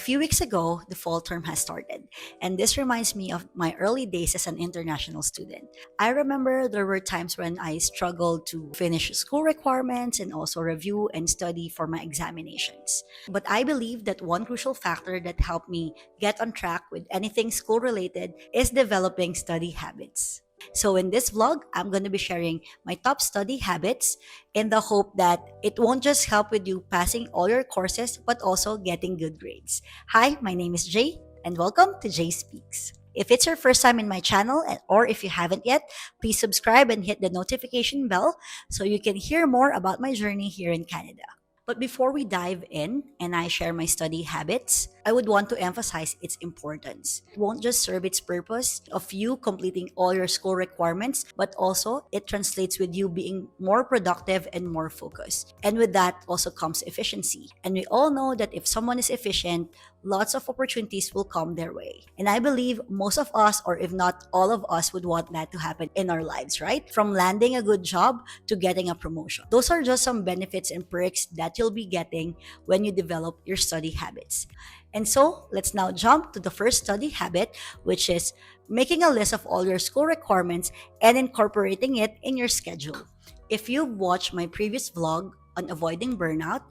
few weeks ago, the fall term has started, and this reminds me of my early days as an international student. I remember there were times when I struggled to finish school requirements and also review and study for my examinations. But I believe that one crucial factor that helped me get on track with anything school related is developing study habits. So, in this vlog, I'm going to be sharing my top study habits in the hope that it won't just help with you passing all your courses, but also getting good grades. Hi, my name is Jay, and welcome to Jay Speaks. If it's your first time in my channel, or if you haven't yet, please subscribe and hit the notification bell so you can hear more about my journey here in Canada. But before we dive in and I share my study habits, I would want to emphasize its importance. It won't just serve its purpose of you completing all your school requirements, but also it translates with you being more productive and more focused. And with that also comes efficiency. And we all know that if someone is efficient, lots of opportunities will come their way. And I believe most of us, or if not all of us, would want that to happen in our lives, right? From landing a good job to getting a promotion. Those are just some benefits and perks that you'll be getting when you develop your study habits. And so let's now jump to the first study habit, which is making a list of all your school requirements and incorporating it in your schedule. If you've watched my previous vlog on avoiding burnout,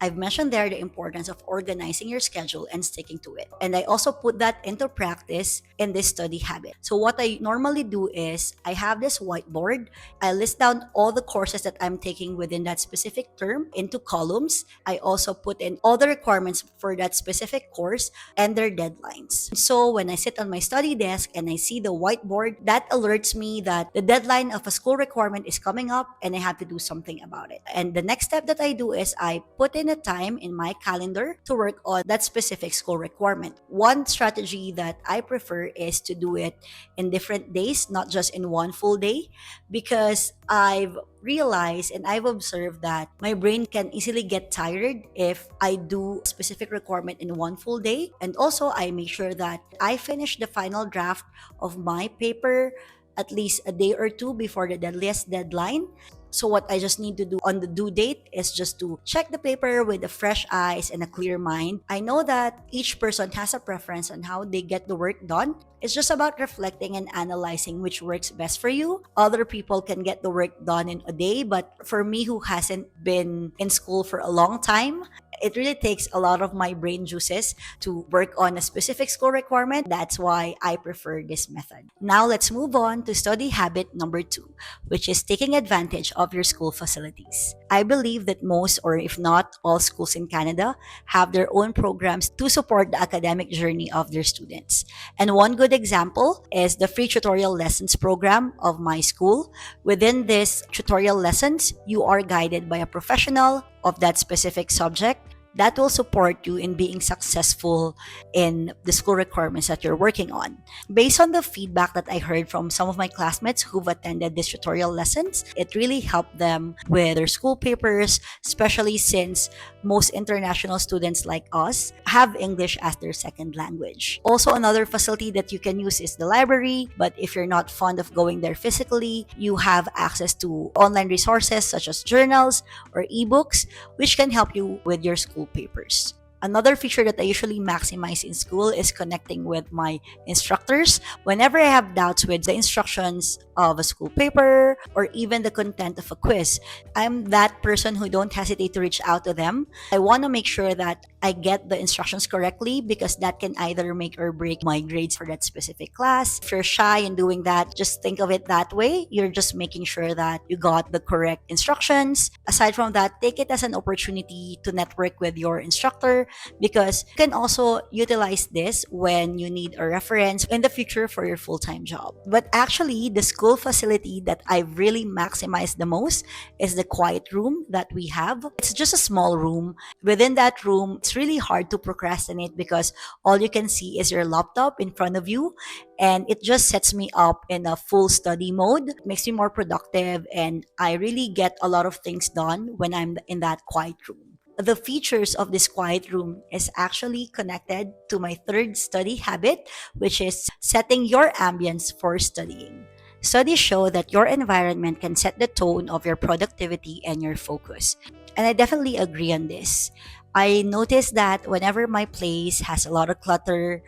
I've mentioned there the importance of organizing your schedule and sticking to it. And I also put that into practice in this study habit. So what I normally do is I have this whiteboard. I list down all the courses that I'm taking within that specific term into columns. I also put in all the requirements for that specific course and their deadlines. So when I sit on my study desk and I see the whiteboard, that alerts me that the deadline of a school requirement is coming up and I have to do something about it. And the next step that I do is I put in a time in my calendar to work on that specific school requirement. One strategy that I prefer is to do it in different days, not just in one full day, because I've realized and I've observed that my brain can easily get tired if I do a specific requirement in one full day. And also, I make sure that I finish the final draft of my paper at least a day or two before the deadliest deadline. So what I just need to do on the due date is just to check the paper with a fresh eyes and a clear mind. I know that each person has a preference on how they get the work done. It's just about reflecting and analyzing which works best for you. Other people can get the work done in a day, but for me who hasn't been in school for a long time, it really takes a lot of my brain juices to work on a specific school requirement. That's why I prefer this method. Now let's move on to study habit number 2, which is taking advantage of your school facilities. I believe that most, or if not all, schools in Canada have their own programs to support the academic journey of their students. And one good example is the free tutorial lessons program of my school. Within this tutorial lessons, you are guided by a professional of that specific subject that will support you in being successful in the school requirements that you're working on. Based on the feedback that I heard from some of my classmates who've attended these tutorial lessons, it really helped them with their school papers, especially since most international students like us have English as their second language. Also, another facility that you can use is the library, but if you're not fond of going there physically, you have access to online resources such as journals or ebooks, which can help you with your school papers. Another feature that I usually maximize in school is connecting with my instructors whenever I have doubts with the instructions of a school paper or even the content of a quiz. I'm that person who don't hesitate to reach out to them. I want to make sure that I get the instructions correctly because that can either make or break my grades for that specific class. If you're shy in doing that, just think of it that way. You're just making sure that you got the correct instructions. Aside from that, take it as an opportunity to network with your instructor because you can also utilize this when you need a reference in the future for your full-time job. But actually, the school facility that I really maximize the most is the quiet room that we have. It's just a small room. Within that room, it's really hard to procrastinate because all you can see is your laptop in front of you, and it just sets me up in a full study mode. It makes me more productive, and I really get a lot of things done when I'm in that quiet room. The features of this quiet room is actually connected to my third study habit, which is setting your ambience for studying. Studies show that your environment can set the tone of your productivity and your focus. And I definitely agree on this. I noticed that whenever my place has a lot of clutter,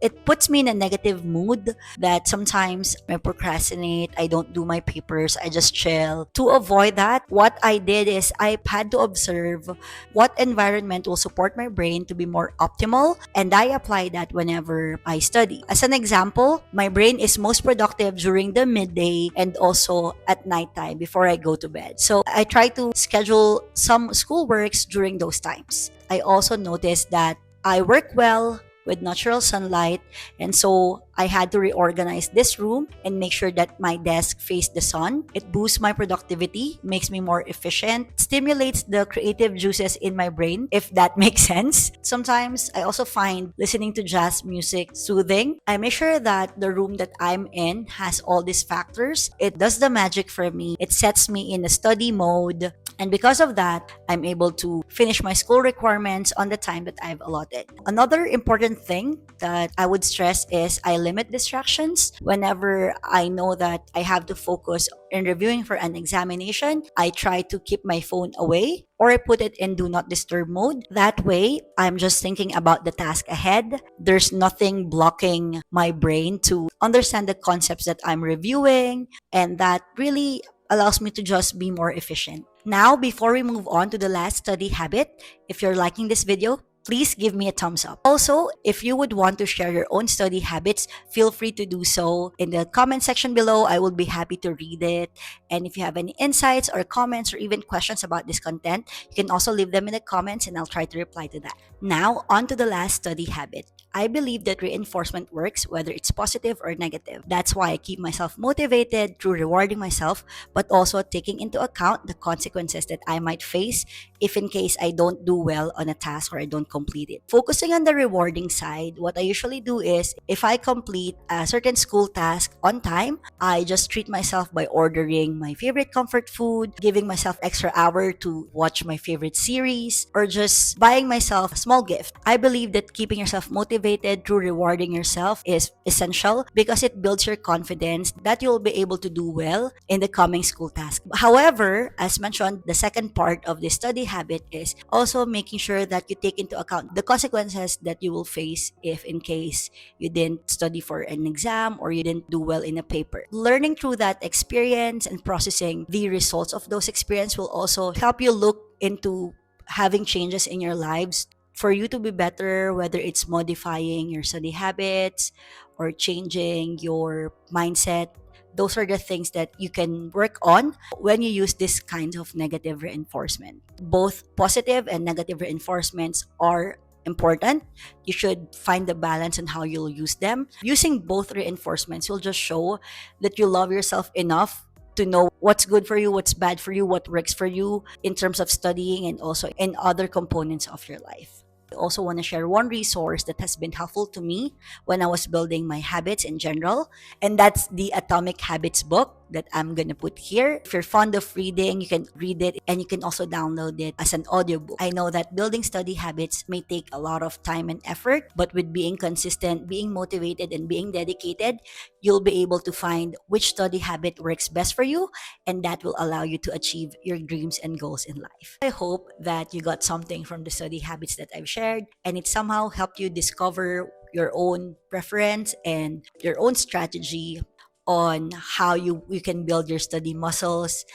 it puts me in a negative mood that sometimes I procrastinate, I don't do my papers, I just chill. To avoid that, what I did is I had to observe what environment will support my brain to be more optimal, and I apply that whenever I study. As an example, my brain is most productive during the midday and also at nighttime before I go to bed. So I try to schedule some school works during those times. I also noticed that I work well with natural sunlight. And so I had to reorganize this room and make sure that my desk faced the sun. It boosts my productivity, makes me more efficient, stimulates the creative juices in my brain, if that makes sense. Sometimes I also find listening to jazz music soothing. I make sure that the room that I'm in has all these factors. It does the magic for me. It sets me in a study mode. And because of that, I'm able to finish my school requirements on the time that I've allotted. Another important thing that I would stress is I limit distractions. Whenever I know that I have to focus in reviewing for an examination, I try to keep my phone away or I put it in do not disturb mode. That way, I'm just thinking about the task ahead. There's nothing blocking my brain to understand the concepts that I'm reviewing, and that really allows me to just be more efficient. Now, before we move on to the last study habit, if you're liking this video, please give me a thumbs up. Also, if you would want to share your own study habits, feel free to do so in the comment section below. I will be happy to read it. And if you have any insights or comments or even questions about this content, you can also leave them in the comments and I'll try to reply to that. Now, on to the last study habit. I believe that reinforcement works whether it's positive or negative. That's why I keep myself motivated through rewarding myself, but also taking into account the consequences that I might face if in case I don't do well on a task or I don't complete it. Focusing on the rewarding side, what I usually do is if I complete a certain school task on time, I just treat myself by ordering my favorite comfort food, giving myself extra hour to watch my favorite series, or just buying myself a small gift. I believe that keeping yourself motivated through rewarding yourself is essential because it builds your confidence that you'll be able to do well in the coming school task. However, as mentioned, the second part of this study habit is also making sure that you take into account the consequences that you will face if in case you didn't study for an exam or you didn't do well in a paper. Learning through that experience and processing the results of those experiences will also help you look into having changes in your lives for you to be better, whether it's modifying your study habits or changing your mindset. Those are the things that you can work on when you use this kind of negative reinforcement. Both positive and negative reinforcements are important. You should find the balance on how you'll use them. Using both reinforcements will just show that you love yourself enough to know what's good for you, what's bad for you, what works for you in terms of studying and also in other components of your life. I also want to share one resource that has been helpful to me when I was building my habits in general, and that's the Atomic Habits book that I'm gonna put here. If you're fond of reading, you can read it and you can also download it as an audiobook. I know that building study habits may take a lot of time and effort, but with being consistent, being motivated, and being dedicated, you'll be able to find which study habit works best for you, and that will allow you to achieve your dreams and goals in life. I hope that you got something from the study habits that I've shared and it somehow helped you discover your own preference and your own strategy on how you can build your study muscles.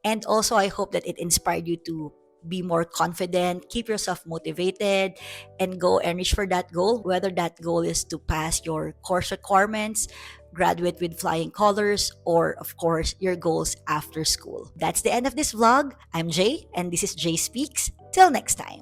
And also, I hope that it inspired you to be more confident, keep yourself motivated, and go and reach for that goal, whether that goal is to pass your course requirements, graduate with flying colors, or of course, your goals after school. That's the end of this vlog. I'm Jay, and this is Jay Speaks. Till next time.